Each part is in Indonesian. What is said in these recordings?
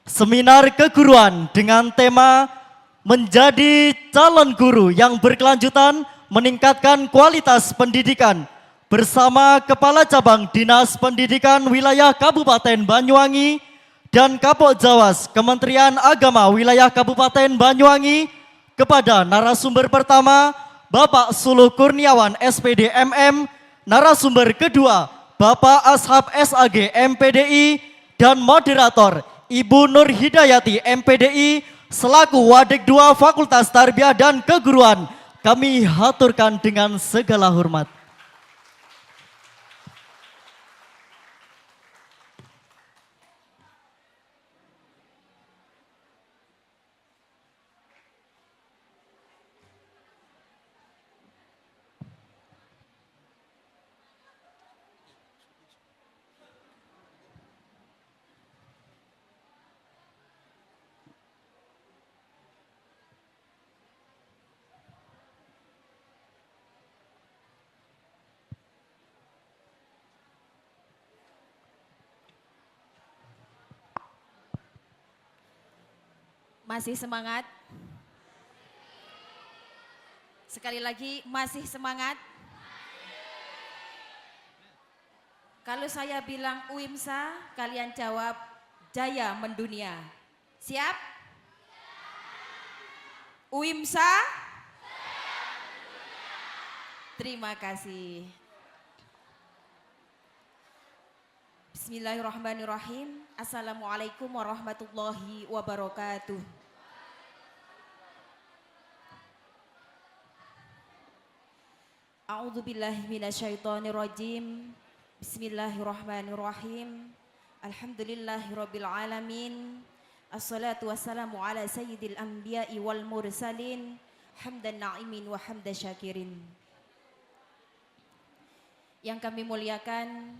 Seminar keguruan dengan tema menjadi calon guru yang berkelanjutan meningkatkan kualitas pendidikan bersama Kepala Cabang Dinas Pendidikan Wilayah Kabupaten Banyuwangi dan Kapok Jawas Kementerian Agama Wilayah Kabupaten Banyuwangi kepada narasumber pertama Bapak Suluh Kurniawan SPD MM, narasumber kedua Bapak Ashab SAG MPDI dan moderator Ibu Nur Hidayati MPDI selaku Wadik 2 Fakultas Tarbiyah dan Keguruan kami haturkan dengan segala hormat. Masih semangat? Sekali lagi, masih semangat? Kalau saya bilang UIMSA, kalian jawab Jaya Mendunia. Siap? UIMSA? Terima kasih. Bismillahirrahmanirrahim. Assalamualaikum warahmatullahi wabarakatuh. A'udzubillahi minasyaitonirrajim. Bismillahirrahmanirrahim. Alhamdulillahirabbil alamin. Assalatu wassalamu ala sayyidil anbiya'i wal mursalin. Hamdan na'imin wa hamda syakirin. Yang kami muliakan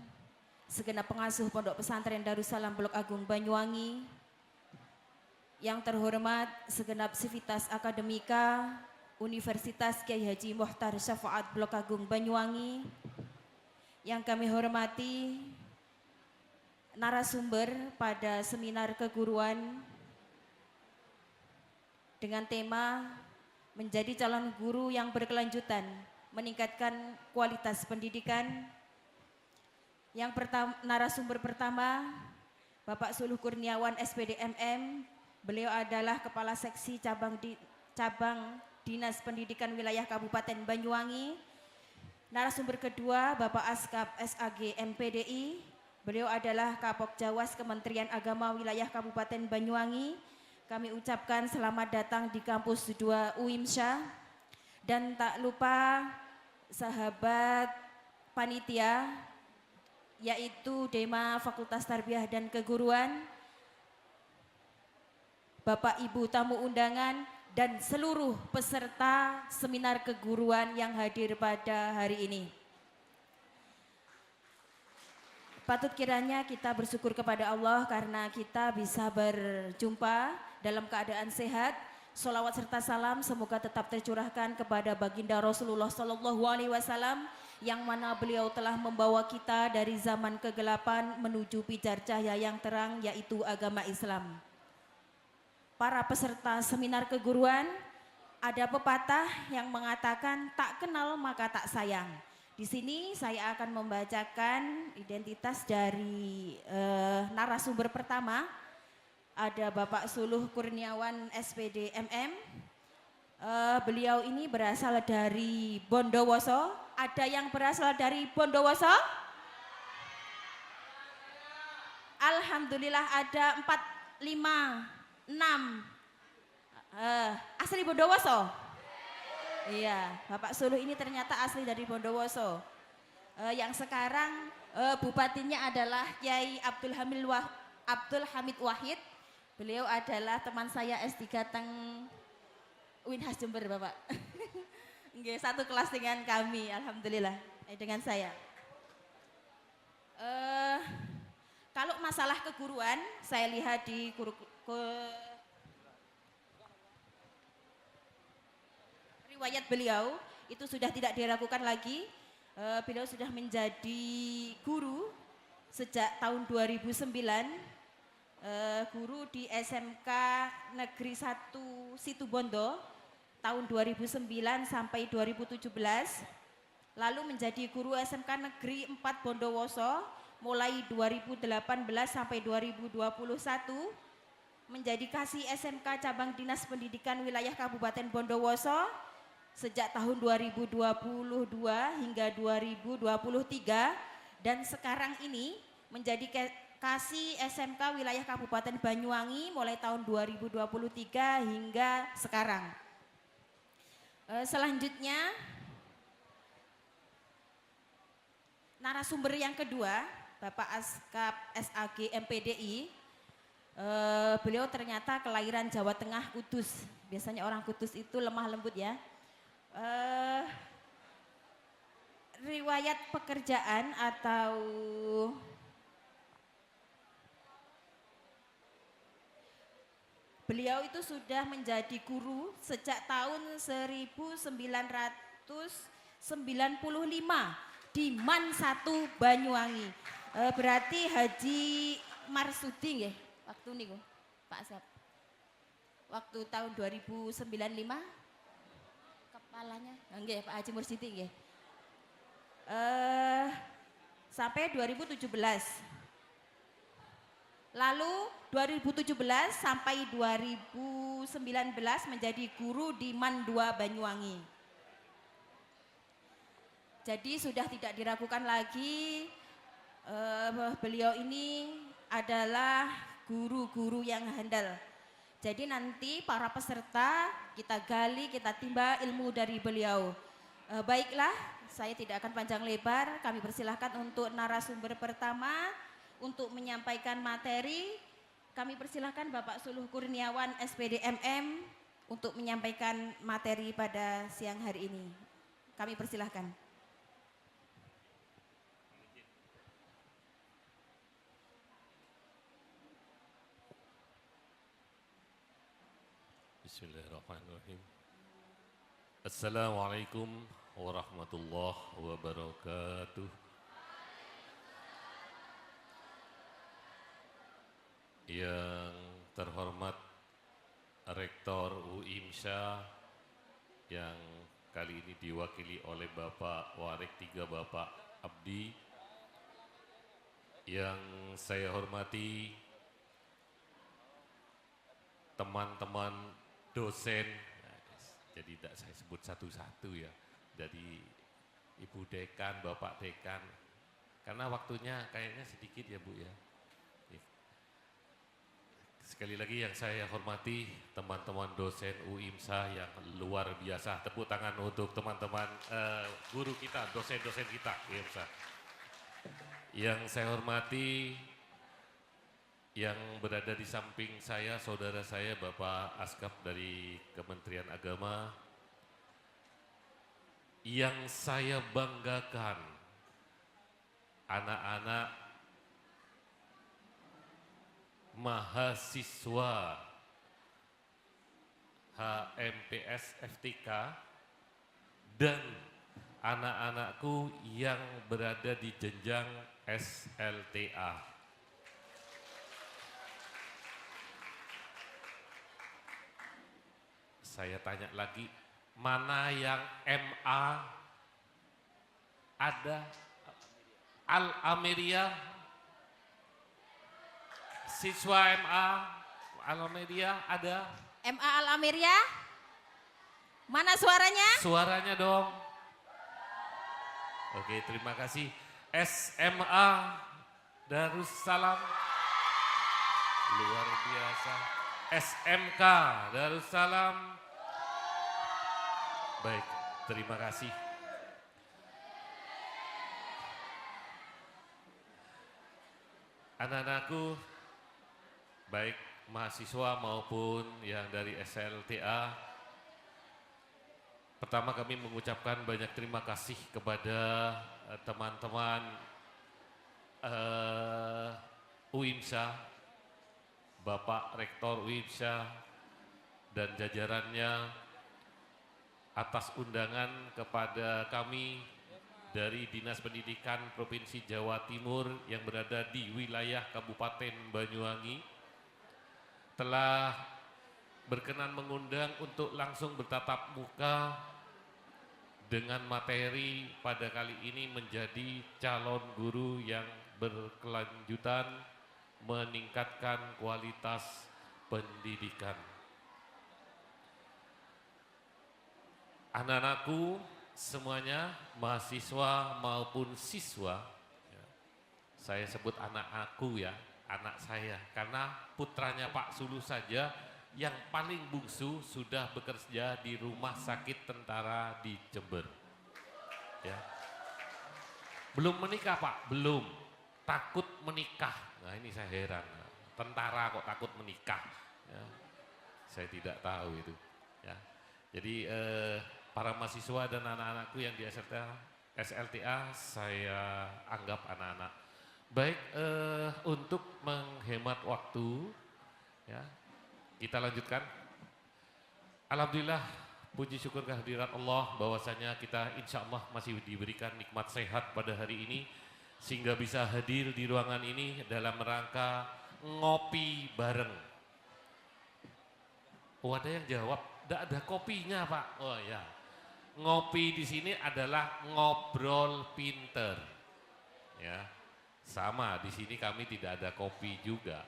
segenap pengasuh Pondok Pesantren Darussalam Blok Agung Banyuwangi, yang terhormat segenap sivitas akademika Universitas Kyai Haji Mohtar Syafaat Blok Agung Banyuwangi, yang kami hormati narasumber pada seminar keguruan dengan tema menjadi calon guru yang berkelanjutan, meningkatkan kualitas pendidikan. Yang pertama, narasumber pertama Bapak Suluh Kurniawan SPD MM, beliau adalah Kepala Seksi Cabang Dinas Pendidikan Wilayah Kabupaten Banyuwangi. Narasumber kedua Bapak Ashab SAG MPDI, beliau adalah Kapok Jawas Kementerian Agama Wilayah Kabupaten Banyuwangi. Kami ucapkan selamat datang di kampus 2 UIMSA. Dan tak lupa sahabat panitia, yaitu Dema Fakultas Tarbiyah dan Keguruan, Bapak Ibu tamu undangan, dan seluruh peserta seminar keguruan yang hadir pada hari ini. Patut kiranya kita bersyukur kepada Allah karena kita bisa berjumpa dalam keadaan sehat. Sholawat serta salam semoga tetap tercurahkan kepada baginda Rasulullah SAW, yang mana beliau telah membawa kita dari zaman kegelapan menuju pijar cahaya yang terang, yaitu agama Islam. Para peserta seminar keguruan, ada pepatah yang mengatakan tak kenal maka tak sayang. Di sini saya akan membacakan identitas dari narasumber pertama. Ada Bapak Suluh Kurniawan SPD MM. Beliau ini berasal dari Bondowoso. Ada yang berasal dari Bondowoso? Alhamdulillah ada 4, 5, 6. Asli Bondowoso? Iya, Bapak Suluh ini ternyata asli dari Bondowoso. Yang sekarang bupatinya adalah Kiai Abdul Hamid Wahid. Beliau adalah teman saya S3 teng Unhas Jember, Bapak. Nggih, satu kelas dengan kami, alhamdulillah, dengan saya. Kalau masalah keguruan, saya lihat di riwayat beliau itu sudah tidak diragukan lagi. Beliau sudah menjadi guru sejak tahun 2009. guru di SMK Negeri 1 Situbondo tahun 2009 sampai 2017. Lalu menjadi guru SMK Negeri 4 Bondowoso mulai 2018 sampai 2021. Menjadi kasih SMK Cabang Dinas Pendidikan Wilayah Kabupaten Bondowoso sejak tahun 2022 hingga 2023 dan sekarang ini menjadi kasih SMK Wilayah Kabupaten Banyuwangi mulai tahun 2023 hingga sekarang. Selanjutnya narasumber yang kedua, Bapak Askap SAG MPDI. Beliau ternyata kelahiran Jawa Tengah, Kudus. Biasanya orang Kudus itu lemah lembut ya. Riwayat pekerjaan atau beliau itu sudah menjadi guru sejak tahun 1995 di MAN 1 Banyuwangi. Berarti Haji Marsudi nggih waktu niku Pak Asep. Waktu tahun 2095 kepalanya nggih Pak Haji Marsudi nggih. Sampai 2017. Lalu 2017 sampai 2019 menjadi guru di MAN 2 Banyuwangi. Jadi sudah tidak diragukan lagi beliau ini adalah guru-guru yang handal. Jadi nanti para peserta kita gali, kita timba ilmu dari beliau. Baiklah, saya tidak akan panjang lebar, kami persilahkan untuk narasumber pertama untuk menyampaikan materi. Kami persilahkan Bapak Suluh Kurniawan SPD MM untuk menyampaikan materi pada siang hari ini. Kami persilahkan. Bismillahirrahmanirrahim. Assalamualaikum warahmatullahi wabarakatuh. Yang terhormat Rektor UIMSA yang kali ini diwakili oleh Bapak Warik 3 Bapak Abdi. Yang saya hormati teman-teman dosen, jadi tidak saya sebut satu-satu ya, dari Ibu Dekan, Bapak Dekan, karena waktunya kayaknya sedikit ya Bu ya. Sekali lagi yang saya hormati teman-teman dosen UIMSA yang luar biasa. Tepuk tangan untuk teman-teman guru kita, dosen-dosen kita UIMSA. Yang saya hormati yang berada di samping saya, saudara saya Bapak Askap dari Kementerian Agama. Yang saya banggakan, anak-anak mahasiswa HMPS FTK dan anak-anakku yang berada di jenjang SLTA. Saya tanya lagi, mana yang MA? Ada Al-Ameria? Siswa MA Al-Ameria ada? MA Al-Ameria? Mana suaranya? Suaranya dong. Oke, terima kasih. SMA Darussalam. Luar biasa. SMK Darussalam. Baik, terima kasih. Anak-anakku, baik mahasiswa maupun yang dari SLTA, pertama kami mengucapkan banyak terima kasih kepada teman-teman UIMSA, Bapak Rektor UIMSA dan jajarannya atas undangan kepada kami dari Dinas Pendidikan Provinsi Jawa Timur yang berada di wilayah Kabupaten Banyuwangi telah berkenan mengundang untuk langsung bertatap muka dengan materi pada kali ini menjadi calon guru yang berkelanjutan meningkatkan kualitas pendidikan. Anak-anakku semuanya, mahasiswa maupun siswa, ya, saya sebut anak aku ya, anak saya, karena putranya Pak Sulu saja yang paling bungsu sudah bekerja di rumah sakit tentara di Jember. Ya. Belum menikah Pak, belum. Takut menikah. Nah ini saya heran, tentara kok takut menikah. Ya. Saya tidak tahu itu. Ya. Jadi para mahasiswa dan anak-anakku yang di SLTA saya anggap anak-anak. Baik, untuk menghemat waktu, ya, kita lanjutkan. Alhamdulillah, puji syukur kehadirat Allah bahwasanya kita insya Allah masih diberikan nikmat sehat pada hari ini sehingga bisa hadir di ruangan ini dalam rangka ngopi bareng. Oh ada yang jawab, tidak ada kopinya Pak. Oh ya, ngopi di sini adalah ngobrol pinter. Ya, sama di sini kami tidak ada kopi juga.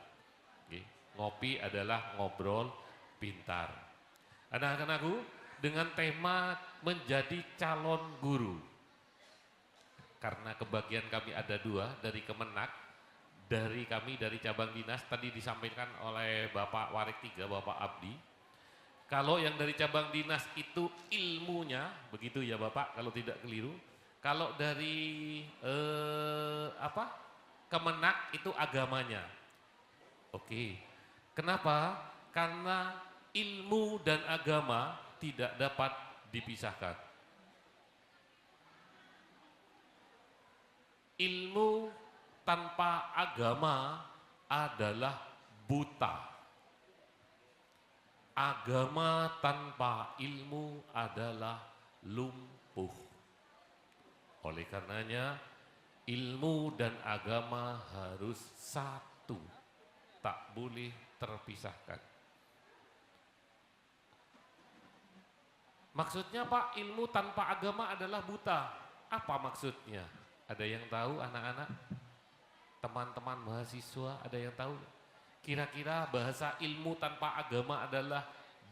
Oke. Ngopi adalah ngobrol pintar. Anak-anakku, dengan tema menjadi calon guru. Karena kebagian kami ada 2 dari Kemenak, dari kami dari cabang dinas tadi disampaikan oleh Bapak Warik 3, Bapak Abdi. Kalau yang dari cabang dinas itu ilmunya, begitu ya Bapak, kalau tidak keliru. Kalau dari Kemenak itu agamanya. Oke. Kenapa? Karena ilmu dan agama tidak dapat dipisahkan. Ilmu tanpa agama adalah buta. Agama tanpa ilmu adalah lumpuh. Oleh karenanya, ilmu dan agama harus satu, tak boleh terpisahkan. Maksudnya Pak, ilmu tanpa agama adalah buta. Apa maksudnya? Ada yang tahu anak-anak? Teman-teman mahasiswa ada yang tahu? Kira-kira bahasa ilmu tanpa agama adalah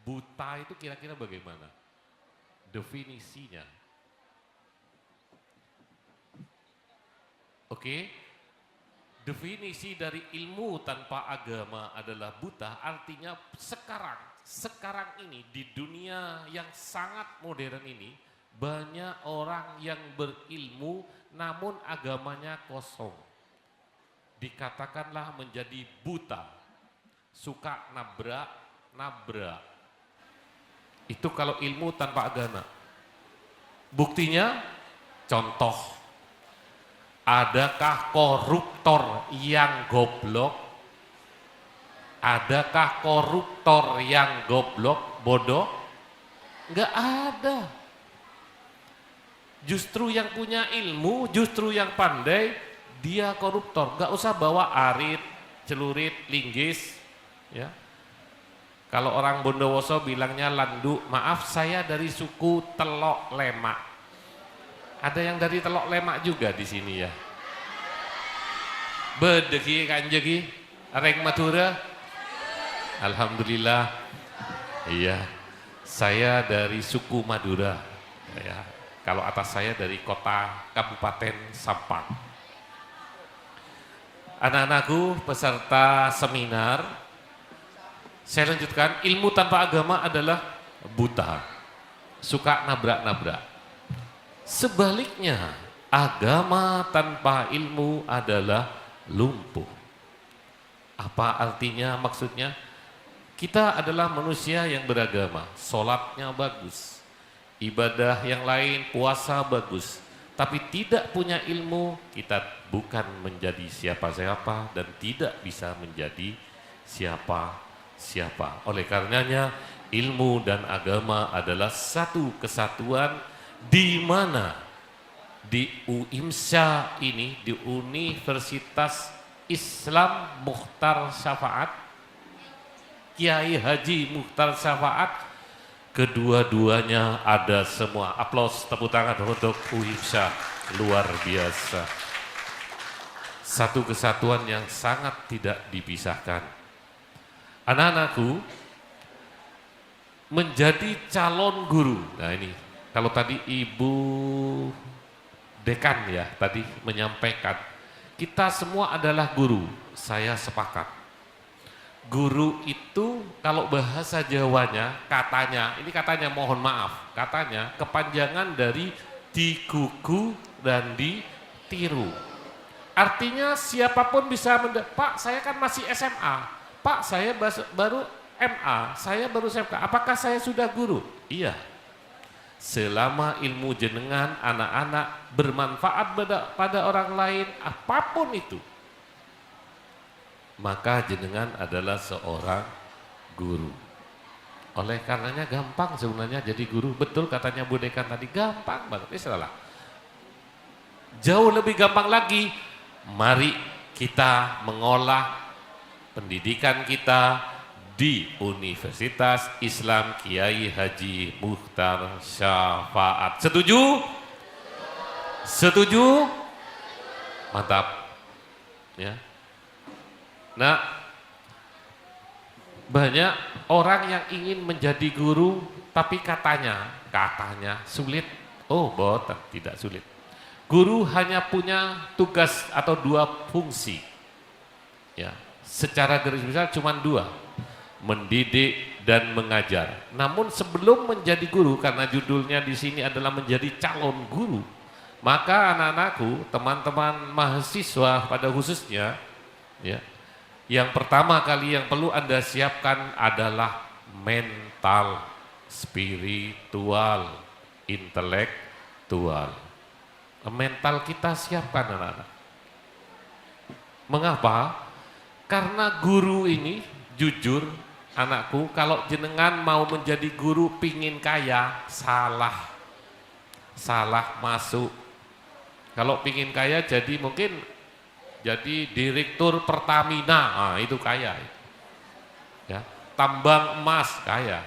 buta itu kira-kira bagaimana? Definisinya. Oke. Definisi dari ilmu tanpa agama adalah buta, artinya sekarang ini di dunia yang sangat modern ini banyak orang yang berilmu namun agamanya kosong. Dikatakanlah menjadi buta, suka nabrak. Itu kalau ilmu tanpa agama. Buktinya, contoh. Adakah koruptor yang goblok? Adakah koruptor yang goblok, bodoh? Enggak ada. Justru yang punya ilmu, justru yang pandai, dia koruptor. Enggak usah bawa arit, celurit, linggis. Ya. Kalau orang Bondowoso bilangnya landu, maaf saya dari suku Telok Lemak. Ada yang dari Telok Lemak juga di sini ya. Bedegi kanjegi, reng Madura. Alhamdulillah. Iya. Saya dari suku Madura. Ya. Kalau atas saya dari kota Kabupaten Sampang. Anak-anakku peserta seminar, saya lanjutkan, ilmu tanpa agama adalah buta, suka nabrak-nabrak. Sebaliknya, agama tanpa ilmu adalah lumpuh. Apa artinya maksudnya? Kita adalah manusia yang beragama, sholatnya bagus, ibadah yang lain, puasa bagus, tapi tidak punya ilmu, kita bukan menjadi siapa-siapa dan tidak bisa menjadi siapa-siapa. Oleh karenanya, ilmu dan agama adalah satu kesatuan di mana di UIMSA ini, di Universitas Islam Mukhtar Syafaat, Kiai Haji Mukhtar Syafaat, kedua-duanya ada semua. Aplaus tepuk tangan untuk UIMSA, luar biasa. Satu kesatuan yang sangat tidak dipisahkan. Anak-anakku, menjadi calon guru. Nah ini, kalau tadi Ibu Dekan ya tadi menyampaikan, kita semua adalah guru. Saya sepakat. Guru itu kalau bahasa Jawanya katanya, ini katanya mohon maaf, katanya kepanjangan dari digugu dan ditiru. Artinya siapapun bisa Pak saya kan masih SMA, Pak saya baru MA, saya baru SMK, apakah saya sudah guru? Iya. Selama ilmu jenengan anak-anak bermanfaat pada orang lain, apapun itu, maka jenengan adalah seorang guru. Oleh karenanya gampang sebenarnya jadi guru. Betul katanya Bu Dekan tadi, gampang banget. Ini salah. Jauh lebih gampang lagi, mari kita mengolah pendidikan kita di Universitas Islam Kiai Haji Mukhtar Syafaat. Setuju? Setuju? Mantap. Ya. Nah, banyak orang yang ingin menjadi guru tapi katanya sulit. Oh, boten, tidak sulit. Guru hanya punya tugas atau dua fungsi. Ya, secara garis besar cuma dua, mendidik dan mengajar. Namun sebelum menjadi guru, karena judulnya di sini adalah menjadi calon guru, maka anak-anakku, teman-teman mahasiswa pada khususnya, ya, yang pertama kali yang perlu Anda siapkan adalah mental, spiritual, intelektual. Mental kita siapkan anak-anak. Mengapa? Karena guru ini, jujur anakku, kalau jenengan mau menjadi guru pingin kaya, salah masuk. Kalau pingin kaya jadi mungkin jadi direktur Pertamina, nah, itu kaya. Ya, tambang emas kaya.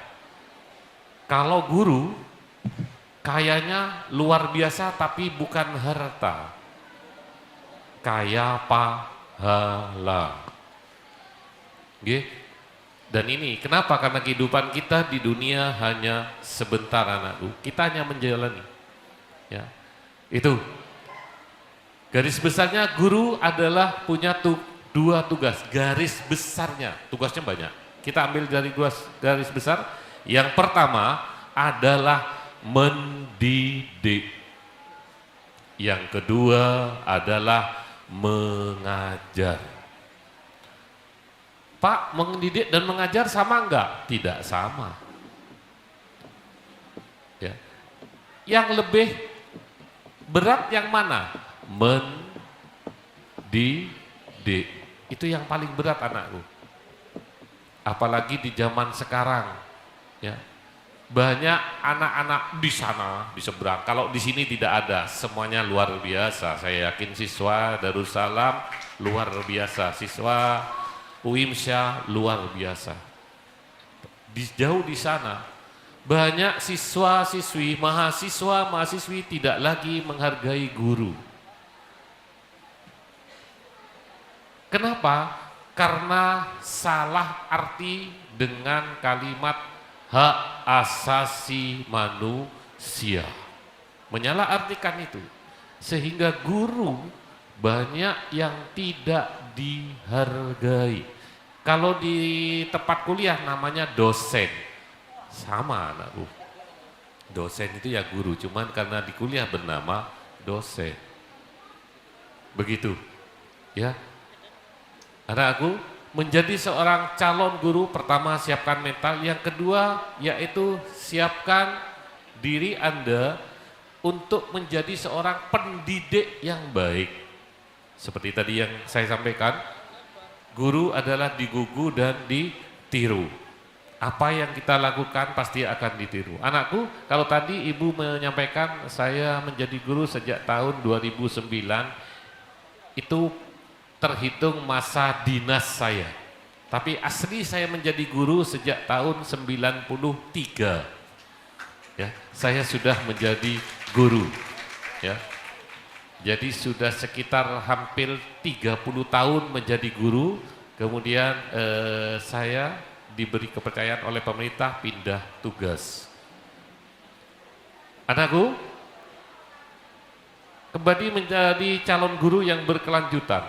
Kalau guru kayanya luar biasa tapi bukan harta, kaya pahala. Oke? Dan ini kenapa? Karena kehidupan kita di dunia hanya sebentar anakku. Kita hanya menjalani. Ya, itu. Garis besarnya guru adalah punya dua tugas. Garis besarnya, tugasnya banyak. Kita ambil dari garis besar. Yang pertama adalah mendidik. Yang kedua adalah mengajar. Pak, mendidik dan mengajar sama enggak? Tidak sama. Ya. Yang lebih berat yang mana? Mendidik. Itu yang paling berat anakku. Apalagi di zaman sekarang. Ya. Banyak anak-anak di sana, di seberang. Kalau di sini tidak ada, semuanya luar biasa. Saya yakin siswa Darussalam luar biasa. Siswa UIMSA luar biasa. Jauh di sana, banyak siswa-siswi, mahasiswa-mahasiswi tidak lagi menghargai guru. Kenapa? Karena salah arti dengan kalimat hak asasi manusia. Menyalah artikan itu. Sehingga guru banyak yang tidak dihargai. Kalau di tempat kuliah namanya dosen. Sama anakku. Dosen itu ya guru, cuman karena di kuliah bernama dosen. Begitu. Ya. Anakku, menjadi seorang calon guru, pertama siapkan mental, yang kedua yaitu siapkan diri Anda untuk menjadi seorang pendidik yang baik. Seperti tadi yang saya sampaikan, guru adalah digugu dan ditiru. Apa yang kita lakukan pasti akan ditiru. Anakku, kalau tadi ibu menyampaikan saya menjadi guru sejak tahun 2009, itu terhitung masa dinas saya. Tapi asli saya menjadi guru sejak tahun 93. Ya, saya sudah menjadi guru. Ya. Jadi sudah sekitar hampir 30 tahun menjadi guru. Kemudian saya diberi kepercayaan oleh pemerintah pindah tugas. Anakku, kembali menjadi calon guru yang berkelanjutan.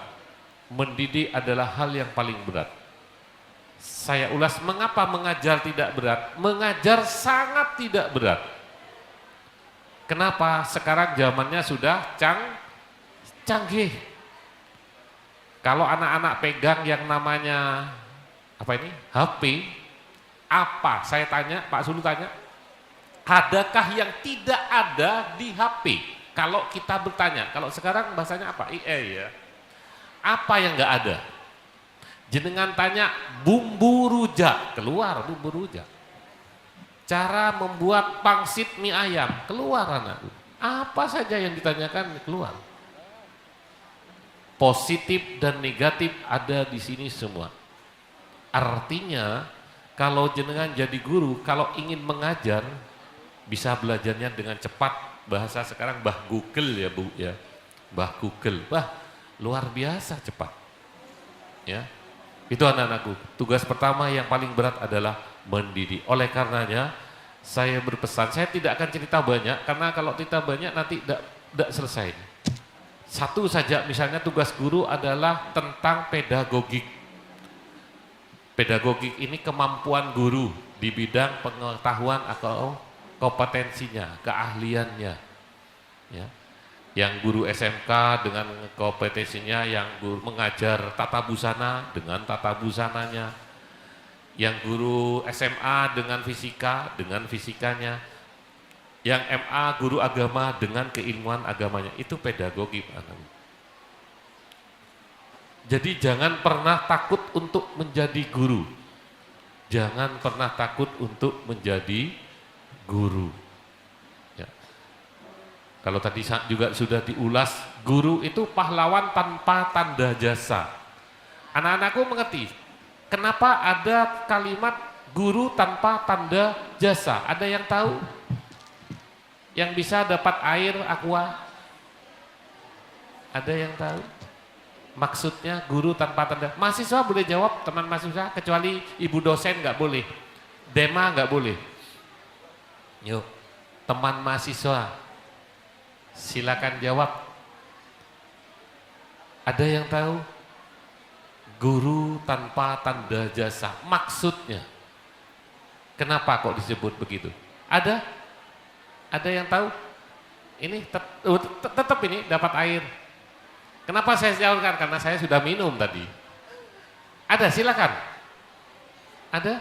Mendidik adalah hal yang paling berat. Saya ulas mengapa mengajar tidak berat. Mengajar sangat tidak berat. Kenapa? Sekarang zamannya sudah canggih. Kalau anak-anak pegang yang namanya apa ini? HP, apa? Saya tanya, Pak Sulu tanya, adakah yang tidak ada di HP? Kalau kita bertanya, kalau sekarang bahasanya apa? IE ya. Apa yang enggak ada? Jenengan tanya bumbu rujak, keluar bumbu rujak. Cara membuat pangsit mie ayam, keluar anakku. Apa saja yang ditanyakan keluar. Positif dan negatif ada di sini semua. Artinya kalau jenengan jadi guru, kalau ingin mengajar bisa belajarnya dengan cepat. Bahasa sekarang Mbah Google ya Bu ya. Mbah Google, luar biasa cepat. Ya. Itu anak-anakku. Tugas pertama yang paling berat adalah mendidik. Oleh karenanya saya berpesan, saya tidak akan cerita banyak karena kalau cerita banyak nanti tidak selesai. Satu saja misalnya tugas guru adalah tentang pedagogik. Pedagogik ini kemampuan guru di bidang pengetahuan atau kompetensinya, keahliannya. Ya. Yang guru SMK dengan kompetensinya, yang guru mengajar tata busana dengan tata busananya, yang guru SMA dengan fisikanya, yang MA guru agama dengan keilmuan agamanya. Itu pedagogi anak. Jadi jangan pernah takut untuk menjadi guru. Jangan pernah takut untuk menjadi guru. Ya. Kalau tadi juga sudah diulas, guru itu pahlawan tanpa tanda jasa. Anak-anakku mengerti, kenapa ada kalimat guru tanpa tanda jasa? Ada yang tahu? Yang bisa dapat air aqua? Ada yang tahu? Maksudnya guru tanpa tanda. Mahasiswa boleh jawab, teman mahasiswa, kecuali ibu dosen nggak boleh. Dema nggak boleh. Yuk, teman mahasiswa, silakan jawab. Ada yang tahu? Guru tanpa tanda jasa. Maksudnya, kenapa kok disebut begitu? Ada? Ada yang tahu? Ini tetap ini dapat air. Kenapa saya jawabkan? Karena saya sudah minum tadi. Ada, silakan. Ada?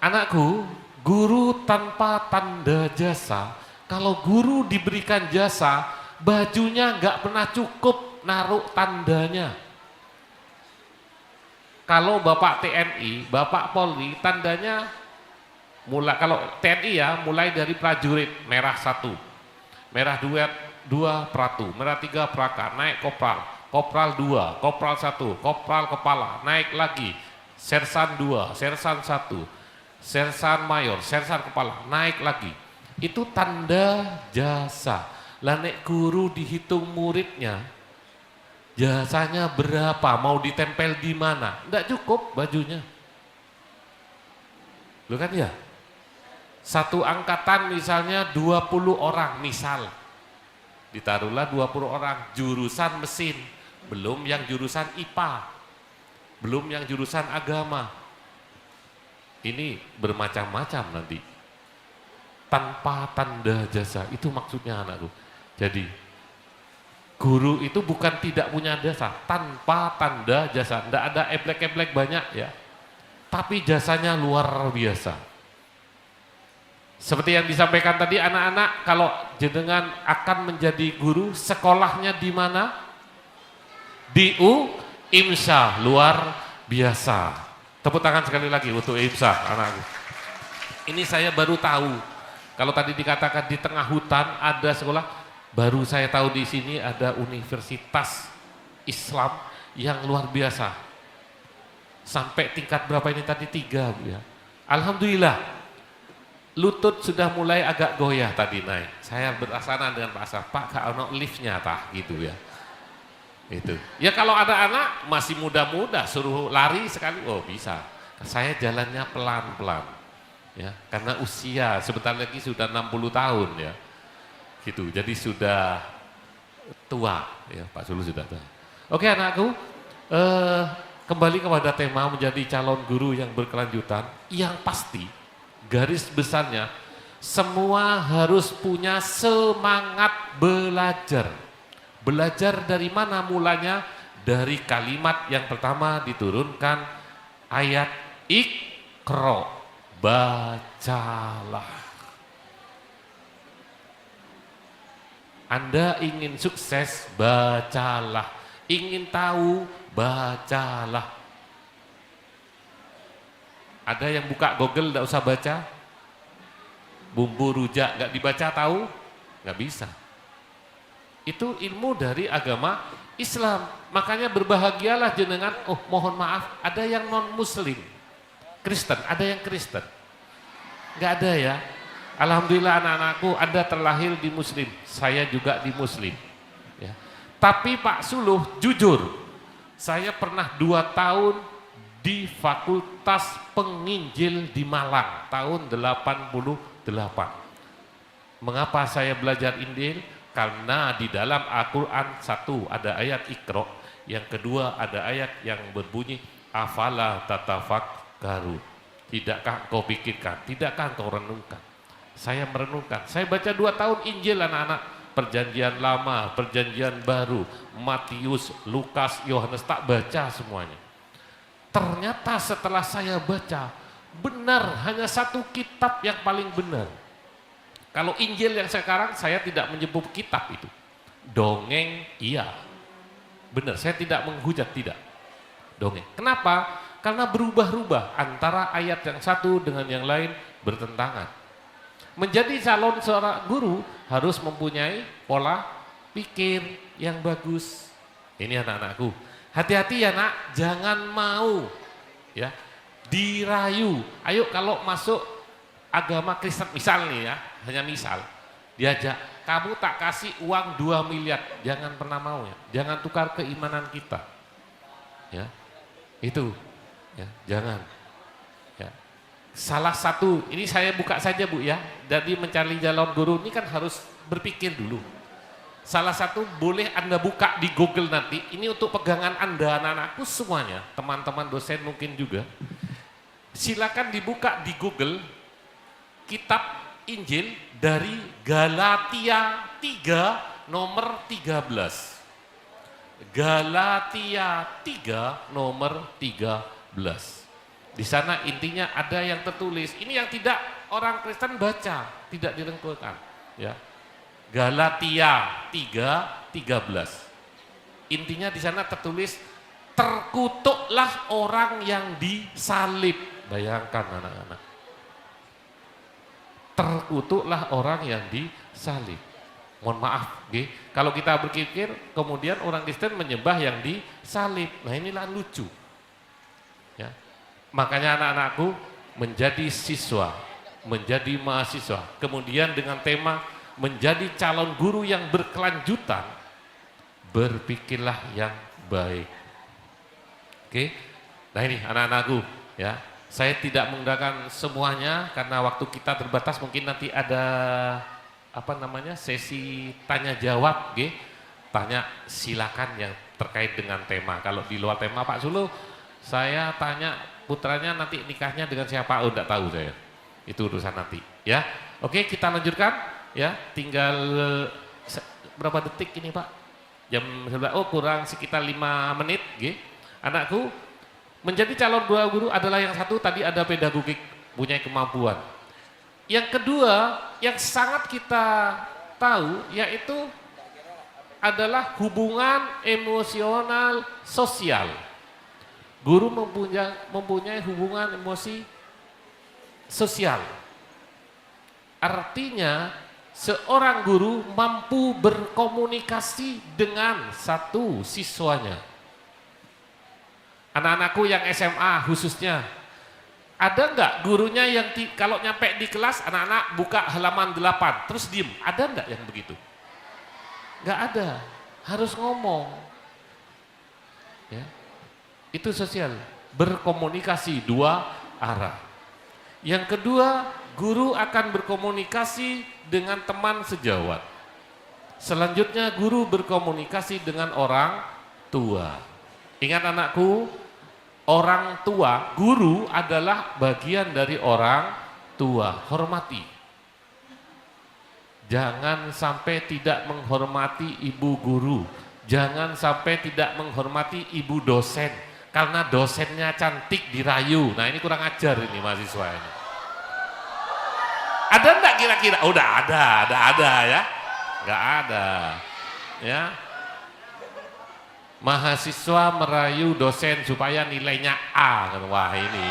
Anakku, guru tanpa tanda jasa. Kalau guru diberikan jasa, bajunya nggak pernah cukup naruh tandanya. Kalau Bapak TNI, Bapak Polri, tandanya mulai, kalau TNI ya, mulai dari prajurit, merah 1, merah 2 pratu, merah 3 praka, naik kopral, kopral 2, kopral 1, kopral kepala, naik lagi, sersan 2, sersan 1, sersan mayor, sersan kepala, naik lagi. Itu tanda jasa. Lah nek guru dihitung muridnya, jasanya berapa, mau ditempel di mana? Enggak cukup bajunya. Loh kan ya? Satu angkatan misalnya 20 orang misal. Ditaruhlah 20 orang jurusan mesin, belum yang jurusan IPA, belum yang jurusan agama. Ini bermacam-macam nanti. Tanpa tanda jasa, itu maksudnya anakku. Jadi guru itu bukan tidak punya jasa, tanpa tanda jasa. Tidak ada eblek-eblek banyak ya, tapi jasanya luar biasa. Seperti yang disampaikan tadi anak-anak, kalau jenengan akan menjadi guru, sekolahnya di mana? Di IMSA, luar biasa. Tepuk tangan sekali lagi untuk IMSA, anakku. Ini saya baru tahu. Kalau tadi dikatakan di tengah hutan ada sekolah, baru saya tahu di sini ada universitas Islam yang luar biasa. Sampai tingkat berapa ini tadi? 3 Bu ya. Alhamdulillah, lutut sudah mulai agak goyah tadi naik. Saya berasana dengan Pak Asaf, Pak gak ono liftnya tah gitu ya. Itu. Ya kalau ada anak masih muda-muda suruh lari sekali, oh bisa. Saya jalannya pelan-pelan. Ya, karena usia sebentar lagi sudah 60 tahun ya. Gitu. Jadi sudah tua ya, Pak Sulu sudah tua. Oke anakku, kembali kepada tema menjadi calon guru yang berkelanjutan. Yang pasti garis besarnya semua harus punya semangat belajar. Belajar dari mana mulanya? Dari kalimat yang pertama diturunkan ayat Iqra, bacalah. Anda ingin sukses, bacalah. Ingin tahu, bacalah. Ada yang buka Google tidak usah baca? Bumbu rujak nggak dibaca tahu? Nggak bisa. Itu ilmu dari agama Islam. Makanya berbahagialah jenengan, oh mohon maaf, ada yang non muslim, Kristen, ada yang Kristen. Nggak ada ya. Alhamdulillah anak-anakku Anda terlahir di muslim, saya juga di muslim. Ya. Tapi Pak Suluh jujur, saya pernah 2 tahun di Fakultas Penginjil di Malang, tahun 88. Mengapa saya belajar Injil? Karena di dalam Al-Quran 1 ada ayat Iqra, yang kedua ada ayat yang berbunyi afala tatafakkaru. Tidakkah kau pikirkan, tidakkah kau renungkan? Saya merenungkan, saya baca 2 tahun Injil anak-anak, perjanjian lama, perjanjian baru, Matius, Lukas, Yohanes, tak baca semuanya. Ternyata setelah saya baca, benar hanya 1 kitab yang paling benar. Kalau Injil yang sekarang saya tidak menyebut kitab itu. Dongeng iya. Benar, saya tidak menghujat, tidak. Dongeng. Kenapa? Karena berubah-ubah antara ayat yang satu dengan yang lain bertentangan. Menjadi calon seorang guru harus mempunyai pola pikir yang bagus. Ini anak-anakku. Hati-hati ya nak, jangan mau ya dirayu. Ayo kalau masuk agama Kristen misal nih ya, hanya misal, diajak, kamu tak kasih uang 2 miliar, jangan pernah mau ya, jangan tukar keimanan kita, ya, itu, ya, jangan, ya. Salah satu, ini saya buka saja Bu ya, jadi mencari calon guru ini kan harus berpikir dulu. Salah satu boleh Anda buka di Google nanti, ini untuk pegangan Anda anak-anakku semuanya, teman-teman dosen mungkin juga, silakan dibuka di Google, kitab Injil dari Galatia 3 nomor 13. Galatia 3 nomor 13. Di sana intinya ada yang tertulis. Ini yang tidak orang Kristen baca, tidak direngkuhkan. Ya. Galatia 3:13. Intinya di sana tertulis, terkutuklah orang yang disalib. Bayangkan anak-anak. Terkutuklah orang yang disalib. Mohon maaf, kalau kita berpikir kemudian orang Kristen menyembah yang disalib. Nah inilah lucu. Ya. Makanya anak-anakku menjadi siswa, menjadi mahasiswa, kemudian dengan tema menjadi calon guru yang berkelanjutan, berpikirlah yang baik. Oke, nah ini anak-anakku ya. Saya tidak menggunakan semuanya karena waktu kita terbatas, mungkin nanti ada sesi tanya jawab, tanya silakan yang terkait dengan tema. Kalau di luar tema Pak Sulu, saya tanya putranya nanti nikahnya dengan siapa? Oh enggak tahu saya. Itu urusan nanti, ya. Oke, kita lanjutkan ya. Tinggal berapa detik ini, Pak? Jam 11. Oh, kurang sekitar 5 menit, Anakku, menjadi calon guru adalah yang satu tadi ada pedagogik, punya kemampuan. Yang kedua, yang sangat kita tahu yaitu adalah hubungan emosional sosial. Guru mempunyai hubungan emosi sosial. Artinya seorang guru mampu berkomunikasi dengan satu siswanya. Anak-anakku yang SMA khususnya, ada nggak gurunya yang kalau nyampe di kelas anak-anak buka halaman 8 terus diem? Ada nggak yang begitu? Nggak ada, harus ngomong. Ya. Itu sosial, berkomunikasi dua arah. Yang kedua, guru akan berkomunikasi dengan teman sejawat. Selanjutnya guru berkomunikasi dengan orang tua. Ingat anakku, orang tua, guru adalah bagian dari orang tua, hormati. Jangan sampai tidak menghormati ibu guru, jangan sampai tidak menghormati ibu dosen, karena dosennya cantik dirayu. Nah ini kurang ajar ini mahasiswa ini. Ada enggak kira-kira? Oh, udah ada ya. Enggak ada. Ya. Mahasiswa merayu dosen supaya nilainya A, kan? Wah ini.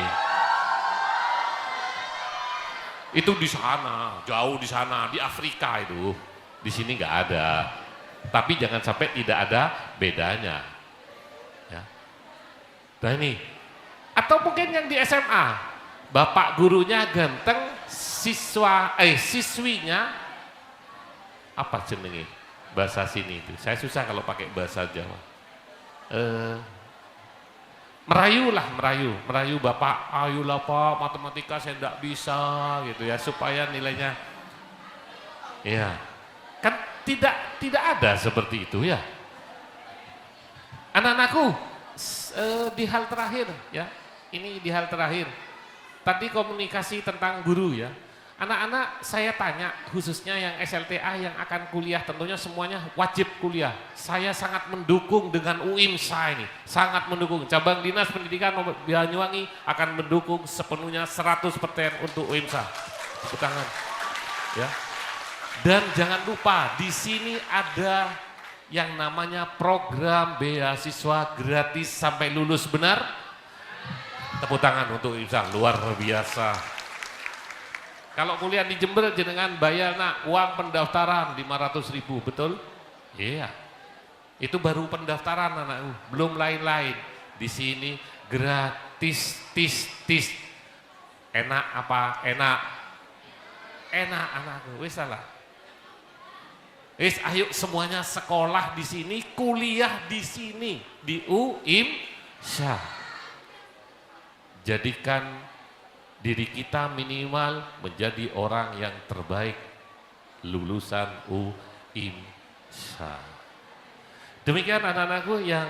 Itu di sana, jauh di sana, di Afrika itu. Di sini nggak ada. Tapi jangan sampai tidak ada bedanya. Ya. Nah ini. Atau mungkin yang di SMA, bapak gurunya ganteng, siswinya apa jenenge? Bahasa sini itu. Saya susah kalau pakai bahasa Jawa. Merayu bapak, ayolah pak, matematika saya tidak bisa gitu ya, supaya nilainya ya kan tidak ada seperti itu ya. Anak-anakku, di hal terakhir ya, ini di hal terakhir tadi komunikasi tentang guru ya. Anak-anak saya tanya khususnya yang SLTA yang akan kuliah, tentunya semuanya wajib kuliah. Saya sangat mendukung dengan UIMSA ini, sangat mendukung. Cabang Dinas Pendidikan Banyuwangi akan mendukung sepenuhnya 100% untuk UIMSA. Tepuk tangan. Ya. Dan jangan lupa di sini ada yang namanya program beasiswa gratis sampai lulus, benar? Tepuk tangan untuk UIMSA, luar biasa. Kalau kuliah di Jember jenengan bayar nak uang pendaftaran 500.000, betul? Iya. Itu baru pendaftaran anakku, belum lain-lain. Di sini gratis, tis. Enak apa? Enak. Enak anakku, wis salah. Wis ayo semuanya sekolah di sini, kuliah di sini, di UIMSA. Jadikan diri kita minimal menjadi orang yang terbaik lulusan UIMSA. Demikian anak-anakku yang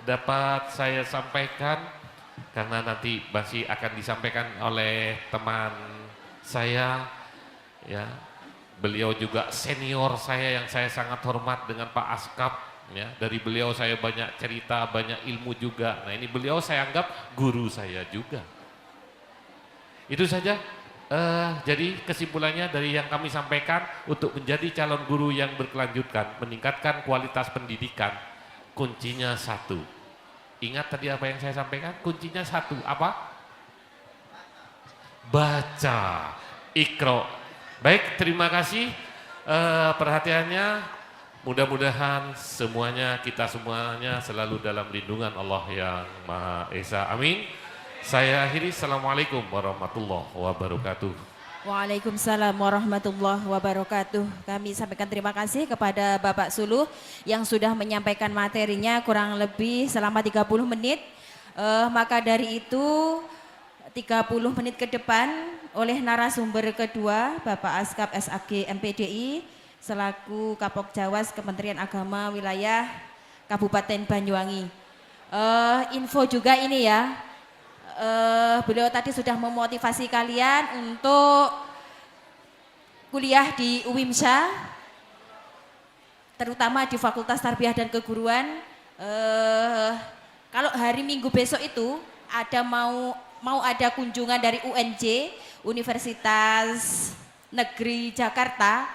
dapat saya sampaikan, karena nanti masih akan disampaikan oleh teman saya ya. Beliau juga senior saya yang saya sangat hormat dengan Pak Askap ya. Dari beliau saya banyak cerita, banyak ilmu juga. Nah ini beliau saya anggap guru saya juga. Itu saja, jadi kesimpulannya dari yang kami sampaikan, untuk menjadi calon guru yang berkelanjutan, meningkatkan kualitas pendidikan, kuncinya satu. Ingat tadi apa yang saya sampaikan? Kuncinya satu, apa? Baca, Iqra. Baik, terima kasih perhatiannya. Mudah-mudahan semuanya, kita semuanya selalu dalam lindungan Allah yang Maha Esa. Amin. Saya akhiri, Assalamualaikum warahmatullahi wabarakatuh. Waalaikumsalam warahmatullahi wabarakatuh. Kami sampaikan terima kasih kepada Bapak Suluh yang sudah menyampaikan materinya kurang lebih selama 30 menit. Maka dari itu 30 menit ke depan oleh narasumber kedua Bapak Askap SAG MPDI selaku Kapok Jawas Kementerian Agama Wilayah Kabupaten Banyuwangi. Info juga ini ya. Beliau tadi sudah memotivasi kalian untuk kuliah di UIMSA, terutama di Fakultas Tarbiyah dan Keguruan. Kalau hari Minggu besok itu ada mau ada kunjungan dari UNJ, Universitas Negeri Jakarta,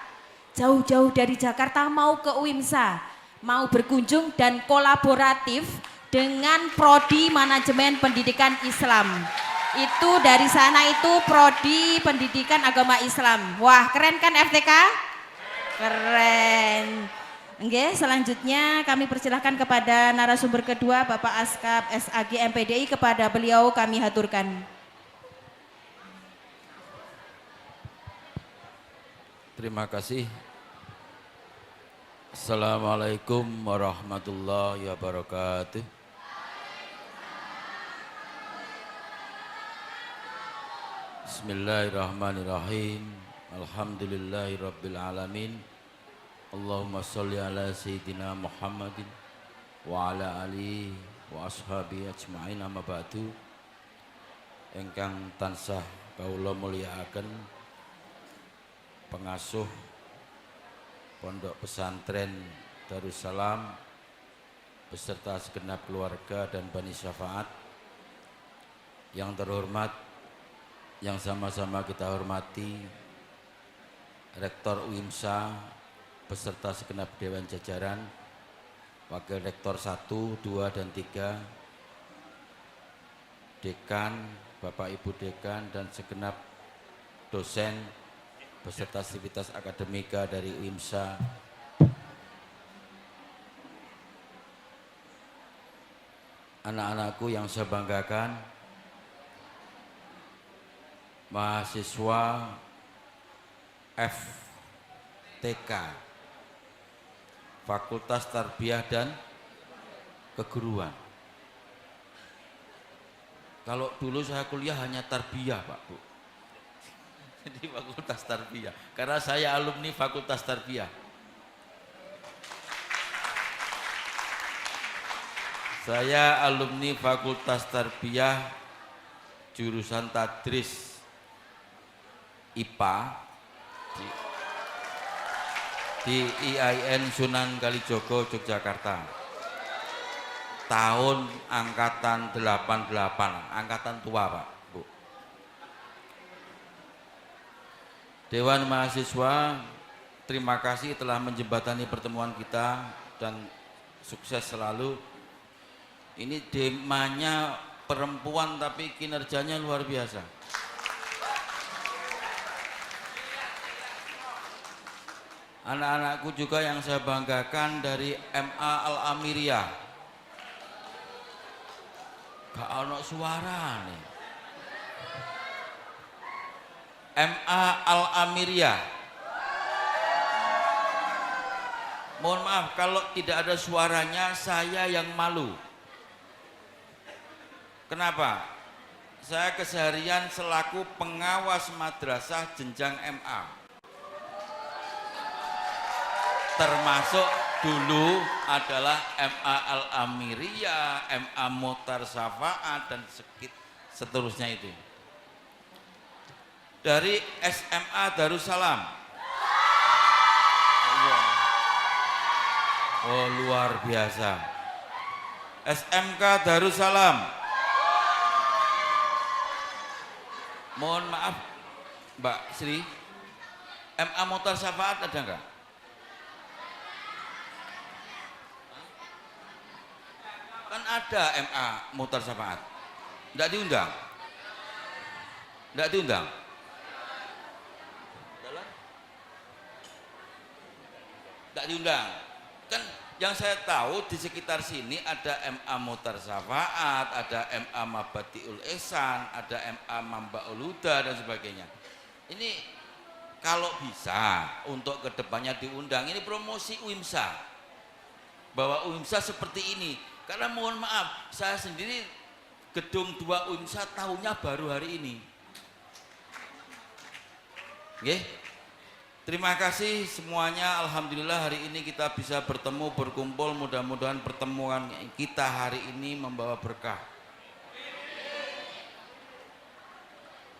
jauh-jauh dari Jakarta mau ke UIMSA, mau berkunjung dan kolaboratif dengan Prodi Manajemen Pendidikan Islam. Itu dari sana itu Prodi Pendidikan Agama Islam. Wah, keren kan FTK? Keren. Oke, selanjutnya kami persilahkan kepada narasumber kedua Bapak Askap SAG MPDI, kepada beliau kami haturkan. Terima kasih. Assalamualaikum warahmatullahi wabarakatuh. Bismillahirrahmanirrahim. Alhamdulillahirabbil alamin. Allahumma sholli ala sayyidina Muhammadin wa ala alihi wa ashabi ajma'in, amma ba'du. Ingkang tansah kawula mulyakaken pengasuh Pondok Pesantren Darussalam beserta segenap keluarga dan Bani Syafaat, yang terhormat, yang sama-sama kita hormati Rektor UIMSA beserta segenap Dewan Jajaran, Wakil Rektor 1, 2, dan 3, Dekan, Bapak Ibu Dekan, dan segenap dosen beserta sivitas akademika dari UIMSA, anak-anakku yang saya banggakan, mahasiswa FTK Fakultas Tarbiyah dan Keguruan. Kalau dulu saya kuliah hanya tarbiyah, Pak Bu. Jadi Fakultas Tarbiyah, karena saya alumni Fakultas Tarbiyah. Saya alumni Fakultas Tarbiyah jurusan Tadris IPA di IAIN Sunan Kalijogo, Yogyakarta. Tahun angkatan 88, angkatan tua, Pak, Bu. Dewan Mahasiswa, terima kasih telah menjembatani pertemuan kita dan sukses selalu. Ini demanya perempuan tapi kinerjanya luar biasa. Anak-anakku juga yang saya banggakan dari MA Al-Amiriyah. Gak ono suara nih. MA Al-Amiriyah. Mohon maaf kalau tidak ada suaranya, saya yang malu. Kenapa? Saya keseharian selaku pengawas madrasah jenjang MA. Termasuk dulu adalah MA Al-Amiriyah, MA Muhtar Syafaat, dan seterusnya itu. Dari SMA Darussalam. Oh, luar biasa. SMK Darussalam. Mohon maaf Mbak Sri, MA Muhtar Syafaat ada enggak? Kan ada MA Muhtar Syafaat. Enggak diundang? Enggak diundang? Enggak diundang. Kan yang saya tahu di sekitar sini ada MA Muhtar Syafaat, ada MA Mabatiul Ihsan, ada MA Mambaul Huda, dan sebagainya. Ini kalau bisa untuk kedepannya diundang, ini promosi UIMSA, bahwa UIMSA seperti ini. Karena mohon maaf, saya sendiri gedung 2 UIMSA tahunnya baru hari ini. Oke? Terima kasih semuanya. Alhamdulillah hari ini kita bisa bertemu, berkumpul. Mudah-mudahan pertemuan kita hari ini membawa berkah.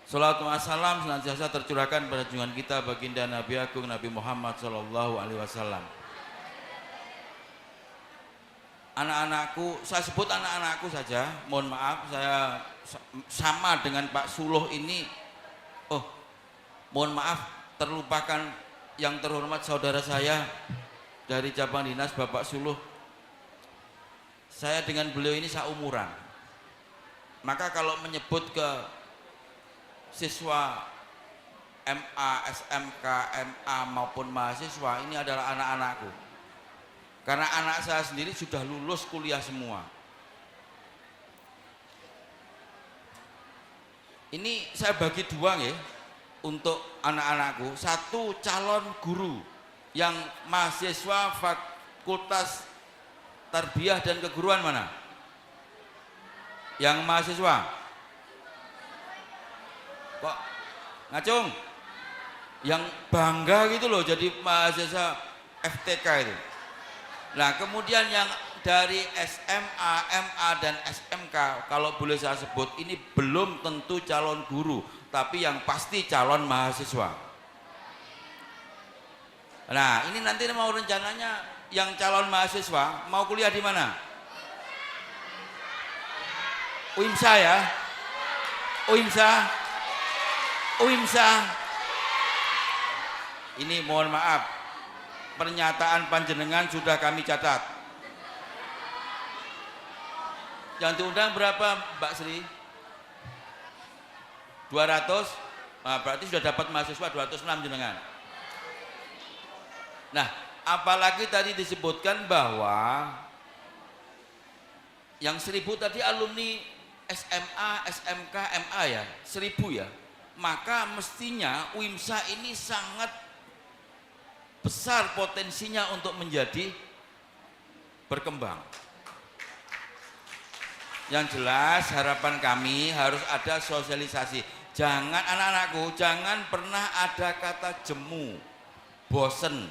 Salawat wa salam senantiasa tercurahkan pada junjungan kita baginda Nabi Agung Nabi Muhammad SAW. Anak-anakku, saya sebut anak-anakku saja. Mohon maaf, saya sama dengan Pak Suluh ini. Oh, mohon maaf, terlupakan yang terhormat saudara saya dari cabang dinas Bapak Suluh. Saya dengan beliau ini seumuran. Maka kalau menyebut ke siswa MA, SMK, MA maupun mahasiswa, ini adalah anak-anakku. Karena anak saya sendiri sudah lulus kuliah semua. Ini saya bagi dua ya untuk anak-anakku. Satu, calon guru yang mahasiswa Fakultas Tarbiyah dan Keguruan mana? Yang mahasiswa? Kok ngacung? Yang bangga gitu loh jadi mahasiswa FTK itu. Nah kemudian yang dari SMA, MA dan SMK, kalau boleh saya sebut, ini belum tentu calon guru, tapi yang pasti calon mahasiswa. Nah ini nanti mau rencananya yang calon mahasiswa mau kuliah di mana? UIMSA ya? UIMSA? UIMSA? Ini mohon maaf, pernyataan panjenengan sudah kami catat. Yang diundang berapa Mbak Sri? 200? Nah, berarti sudah dapat mahasiswa 206 jenengan. Nah, apalagi tadi disebutkan bahwa yang 1000 tadi alumni SMA, SMK, MA ya, 1000 ya. Maka mestinya UIMSA ini sangat besar potensinya untuk menjadi berkembang. Yang jelas harapan kami harus ada sosialisasi. Jangan anak-anakku, jangan pernah ada kata jemu, bosen.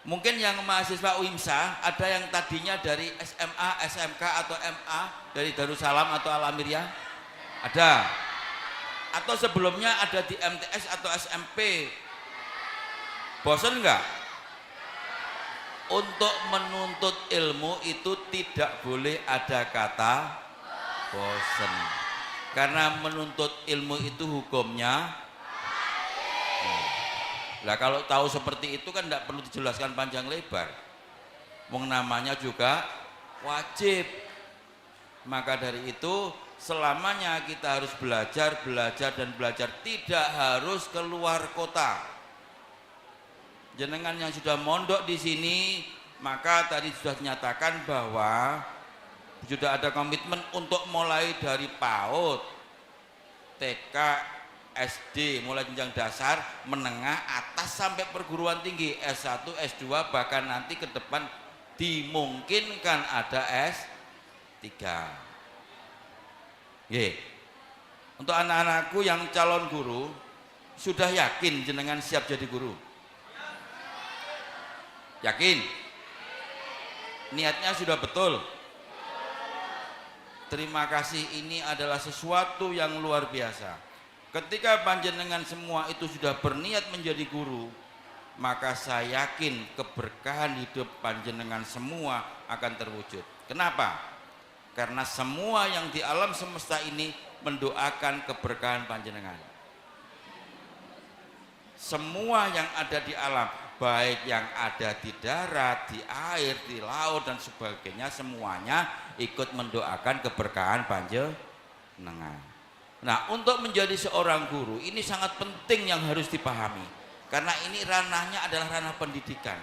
Mungkin yang mahasiswa UIMSA ada yang tadinya dari SMA, SMK atau MA, dari Darussalam atau Al-Amiriyah, ada. Atau sebelumnya ada di MTS atau SMP. Bosen enggak? Untuk menuntut ilmu itu tidak boleh ada kata bosen. Karena menuntut ilmu itu hukumnya. Nah, kalau tahu seperti itu kan tidak perlu dijelaskan panjang lebar. Wong namanya juga wajib. Maka dari itu selamanya kita harus belajar, belajar dan belajar. Tidak harus keluar kota. Jenengan yang sudah mondok di sini, maka tadi sudah dinyatakan bahwa sudah ada komitmen untuk mulai dari PAUD, TK, SD, mulai jenjang dasar, menengah, atas sampai perguruan tinggi, S1, S2, bahkan nanti ke depan dimungkinkan ada S3. Ye. Untuk anak-anakku yang calon guru, sudah yakin jenengan siap jadi guru? Yakin? Niatnya sudah betul? Terima kasih, ini adalah sesuatu yang luar biasa. Ketika panjenengan semua itu sudah berniat menjadi guru, maka saya yakin keberkahan hidup panjenengan semua akan terwujud. Kenapa? Karena semua yang di alam semesta ini mendoakan keberkahan panjenengan. Semua yang ada di alam, baik yang ada di darat, di air, di laut dan sebagainya, semuanya ikut mendoakan keberkahan panjenengan. Nah, untuk menjadi seorang guru ini sangat penting yang harus dipahami, karena ini ranahnya adalah ranah pendidikan.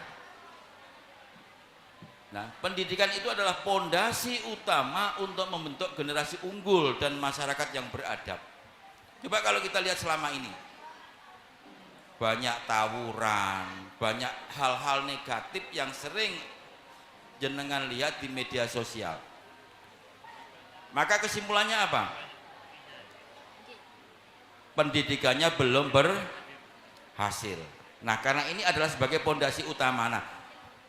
Nah, pendidikan itu adalah pondasi utama untuk membentuk generasi unggul dan masyarakat yang beradab. Coba kalau kita lihat selama ini, banyak tawuran, banyak hal-hal negatif yang sering jenengan lihat di media sosial. Maka kesimpulannya apa? Pendidikannya belum berhasil. Nah, karena ini adalah sebagai pondasi utama. Nah,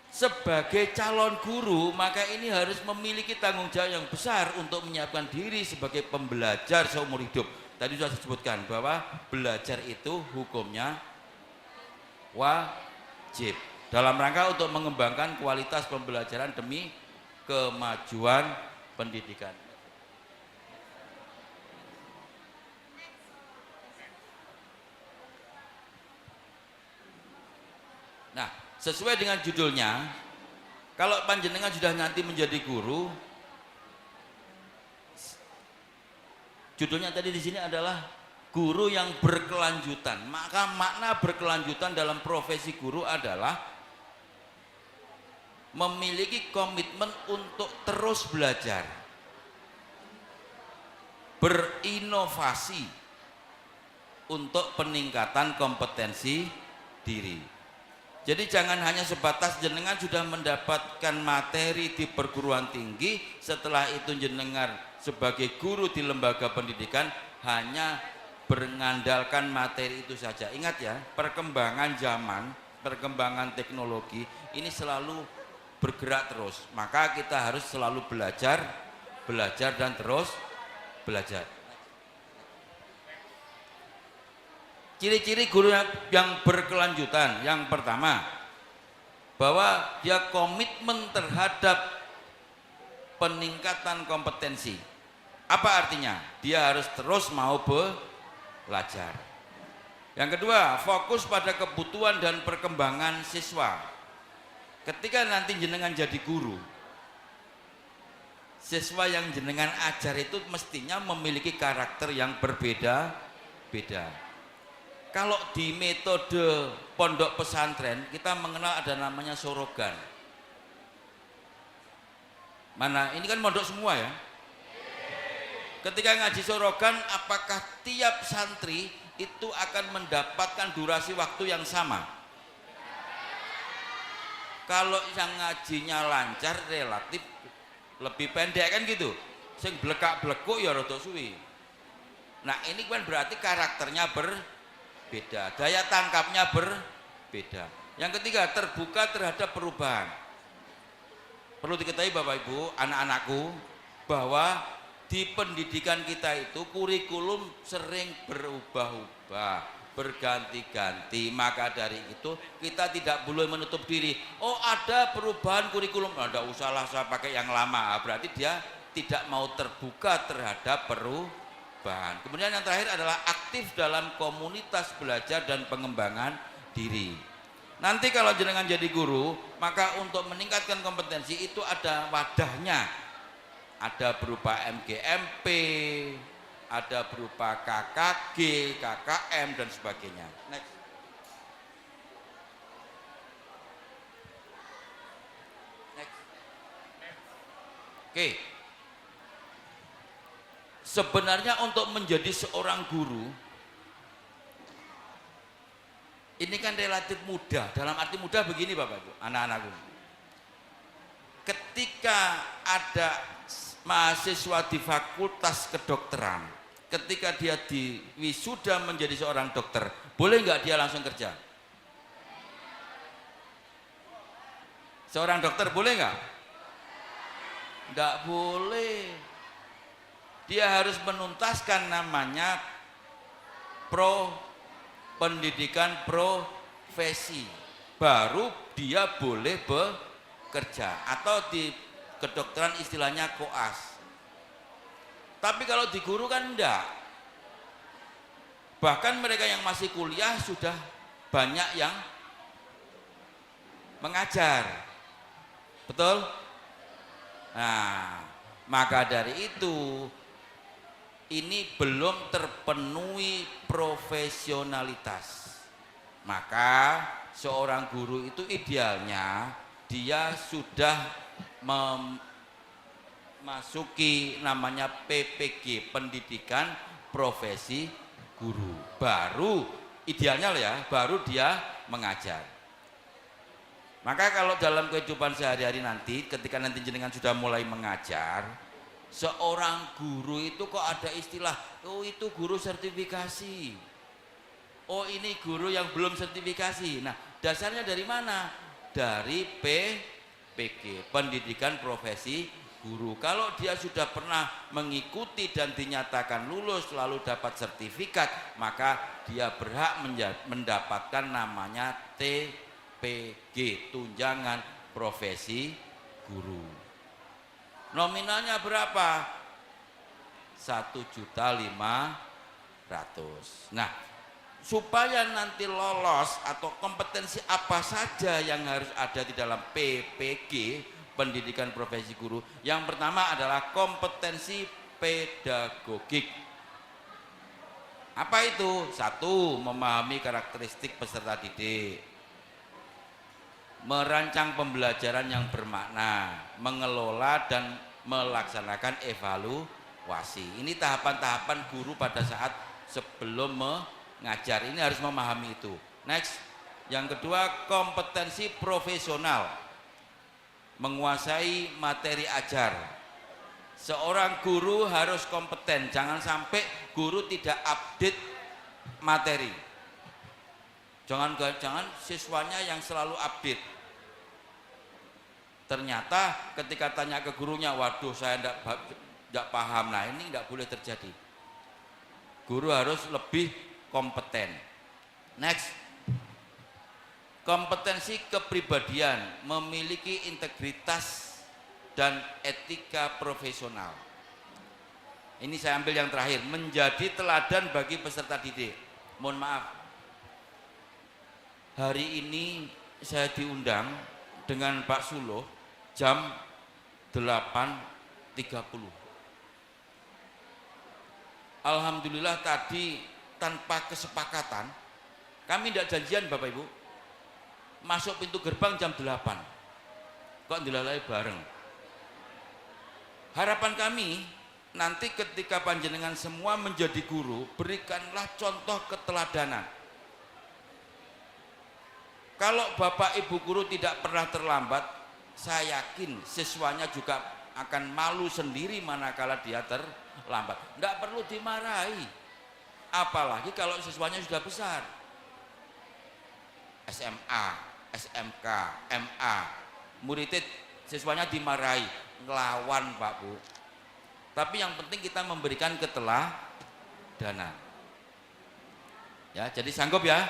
sebagai calon guru, maka ini harus memiliki tanggung jawab yang besar untuk menyiapkan diri sebagai pembelajar seumur hidup. Tadi sudah disebutkan bahwa belajar itu hukumnya wajib dalam rangka untuk mengembangkan kualitas pembelajaran demi kemajuan pendidikan. Nah, sesuai dengan judulnya, kalau panjenengan sudah nanti menjadi guru, judulnya tadi di sini adalah guru yang berkelanjutan. Maka makna berkelanjutan dalam profesi guru adalah memiliki komitmen untuk terus belajar, berinovasi untuk peningkatan kompetensi diri. Jadi jangan hanya sebatas jenengan sudah mendapatkan materi di perguruan tinggi, setelah itu jenengan sebagai guru di lembaga pendidikan hanya mengandalkan materi itu saja. Ingat ya, perkembangan zaman, perkembangan teknologi ini selalu bergerak terus. Maka kita harus selalu belajar dan terus belajar. Ciri-ciri guru yang berkelanjutan, yang pertama, bahwa dia komitmen terhadap peningkatan kompetensi. Apa artinya? Dia harus terus mau belajar. Yang kedua, fokus pada kebutuhan dan perkembangan siswa. Ketika nanti jenengan jadi guru, siswa yang jenengan ajar itu mestinya memiliki karakter yang berbeda-beda. Kalau di metode pondok pesantren kita mengenal ada namanya sorogan. Mana ini kan pondok semua ya. Ketika ngaji sorogan, apakah tiap santri itu akan mendapatkan durasi waktu yang sama? Kalau yang ngajinya lancar relatif lebih pendek kan gitu. Sing blekak-blekuk ya rada suwi. Nah, ini kan berarti karakternya berbeda, daya tangkapnya berbeda. Yang ketiga, terbuka terhadap perubahan. Perlu diketahui Bapak Ibu, anak-anakku, bahwa di pendidikan kita itu kurikulum sering berubah-ubah, berganti-ganti. Maka dari itu kita tidak boleh menutup diri. Oh, ada perubahan kurikulum, tidak usahlah saya pakai yang lama. Berarti dia tidak mau terbuka terhadap perubahan. Kemudian yang terakhir adalah aktif dalam komunitas belajar dan pengembangan diri. Nanti kalau jenengan jadi guru, maka untuk meningkatkan kompetensi itu ada wadahnya. Ada berupa MGMP, ada berupa KKG, KKM dan sebagainya. Next. Oke. Sebenarnya untuk menjadi seorang guru ini kan relatif mudah. Dalam arti mudah begini Bapak Ibu, anak-anakku. Ketika ada mahasiswa di fakultas kedokteran, ketika dia diwisuda menjadi seorang dokter, boleh nggak dia langsung kerja? Seorang dokter boleh nggak? Nggak boleh. Dia harus menuntaskan namanya pendidikan profesi, baru dia boleh bekerja, atau di kedokteran istilahnya koas. Tapi kalau di guru kan enggak. Bahkan mereka yang masih kuliah sudah banyak yang mengajar. Betul? Nah, maka dari itu ini belum terpenuhi profesionalitas. Maka seorang guru itu idealnya dia sudah memasuki namanya PPG, pendidikan profesi guru. Baru idealnya ya, baru dia mengajar. Maka kalau dalam kehidupan sehari-hari nanti, ketika nanti jenengan sudah mulai mengajar, seorang guru itu kok ada istilah, oh itu guru sertifikasi, oh ini guru yang belum sertifikasi. Nah, dasarnya dari mana? Dari PPG, pendidikan profesi guru. Kalau dia sudah pernah mengikuti dan dinyatakan lulus lalu dapat sertifikat, maka dia berhak mendapatkan namanya TPG, tunjangan profesi guru. Nominalnya berapa? 1.500.000. Nah, supaya nanti lolos atau kompetensi apa saja yang harus ada di dalam PPG, pendidikan profesi guru. Yang pertama adalah kompetensi pedagogik. Apa itu? 1, memahami karakteristik peserta didik. merancang pembelajaran yang bermakna, mengelola dan melaksanakan evaluasi. Ini tahapan-tahapan guru pada saat sebelum mengajar. Ini harus memahami itu. Next, yang kedua kompetensi profesional, menguasai materi ajar. Seorang guru harus kompeten, jangan sampai guru tidak update materi. Jangan siswanya yang selalu update. Ternyata ketika tanya ke gurunya, waduh saya tidak paham. Nah ini tidak boleh terjadi. Guru harus lebih kompeten. Next, kompetensi kepribadian, memiliki integritas dan etika profesional. Ini saya ambil yang terakhir, menjadi teladan bagi peserta didik. Mohon maaf, hari ini saya diundang dengan Pak Sulo jam 8.30. Alhamdulillah tadi tanpa kesepakatan, kami tidak janjian Bapak Ibu, masuk pintu gerbang jam 8. Kok dilalai bareng. Harapan kami nanti ketika panjenengan semua menjadi guru, berikanlah contoh keteladanan. Kalau Bapak Ibu guru tidak pernah terlambat, saya yakin siswanya juga akan malu sendiri manakala dia terlambat. Tidak perlu dimarahi, apalagi kalau siswanya sudah besar. SMA, SMK, MA, murid siswanya dimarahi, ngelawan Pak Bu. Tapi yang penting kita memberikan keteladanan. Ya, jadi sanggup ya.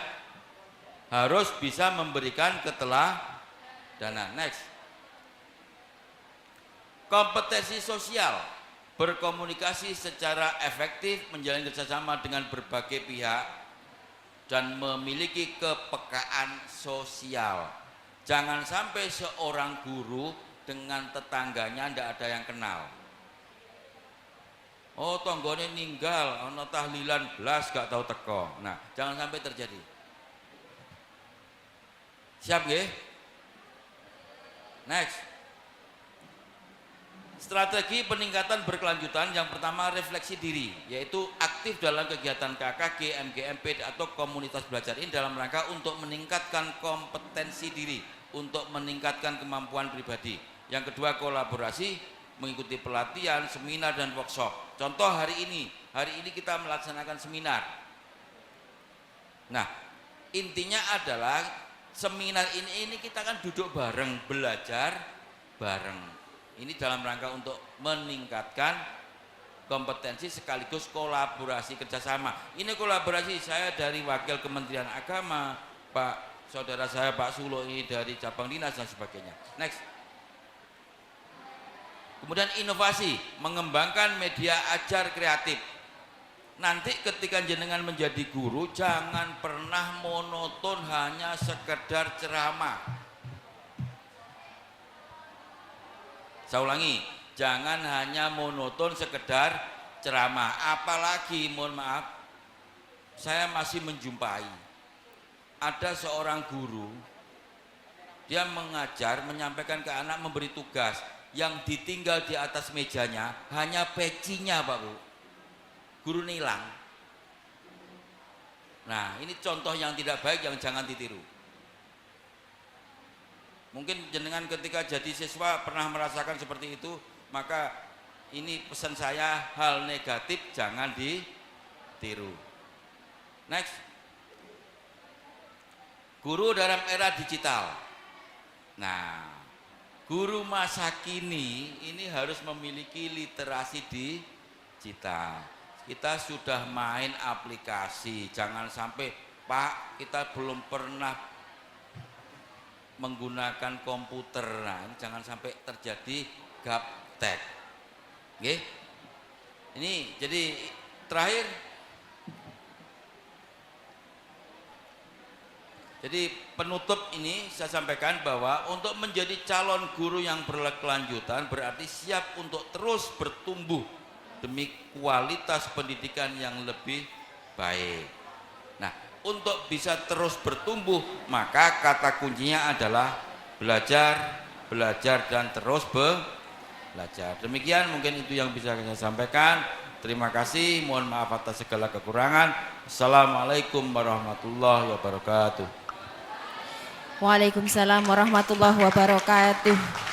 Harus bisa memberikan keteladanan. Next. Kompetensi sosial, berkomunikasi secara efektif, menjalin kerjasama dengan berbagai pihak, dan memiliki kepekaan sosial. Jangan sampai seorang guru dengan tetangganya tidak ada yang kenal. Oh tonggone ninggal, ono tahlilan belas gak tahu teko. Nah jangan sampai terjadi. Siap nggih? Next. Strategi peningkatan berkelanjutan, yang pertama refleksi diri, yaitu aktif dalam kegiatan KKG, MGMP atau komunitas belajar ini dalam rangka untuk meningkatkan kompetensi diri, untuk meningkatkan kemampuan pribadi. Yang kedua kolaborasi, mengikuti pelatihan, seminar dan workshop. Contoh hari ini kita melaksanakan seminar. Nah, intinya adalah seminar ini kita kan duduk bareng, belajar bareng. Ini dalam rangka untuk meningkatkan kompetensi sekaligus kolaborasi kerjasama. Ini kolaborasi saya dari Wakil Kementerian Agama, Pak saudara saya Pak Sulo ini dari cabang dinas dan sebagainya. Next. Kemudian inovasi, mengembangkan media ajar kreatif. Nanti ketika jenengan menjadi guru, jangan pernah monoton hanya sekedar ceramah. Saya ulangi, jangan hanya monoton sekedar ceramah. Apalagi, mohon maaf, saya masih menjumpai ada seorang guru, dia mengajar, menyampaikan ke anak, memberi tugas, yang ditinggal di atas mejanya hanya pecinya Pak Bu. Guru hilang. Nah ini contoh yang tidak baik yang jangan ditiru. Mungkin jenengan ketika jadi siswa pernah merasakan seperti itu, maka ini pesan saya, hal negatif jangan ditiru. Next. Guru dalam era digital. Nah, guru masa kini ini harus memiliki literasi digital. Kita sudah main aplikasi, jangan sampai Pak kita belum pernah menggunakan komputer. Nah, ini jangan sampai terjadi gaptek. Oke? Ini jadi terakhir. Jadi penutup ini saya sampaikan bahwa untuk menjadi calon guru yang berkelanjutan berarti siap untuk terus bertumbuh demi kualitas pendidikan yang lebih baik. Nah, untuk bisa terus bertumbuh, maka kata kuncinya adalah belajar, belajar dan terus belajar. Demikian mungkin itu yang bisa saya sampaikan. Terima kasih, mohon maaf atas segala kekurangan. Assalamualaikum warahmatullahi wabarakatuh. Waalaikumsalam warahmatullahi wabarakatuh.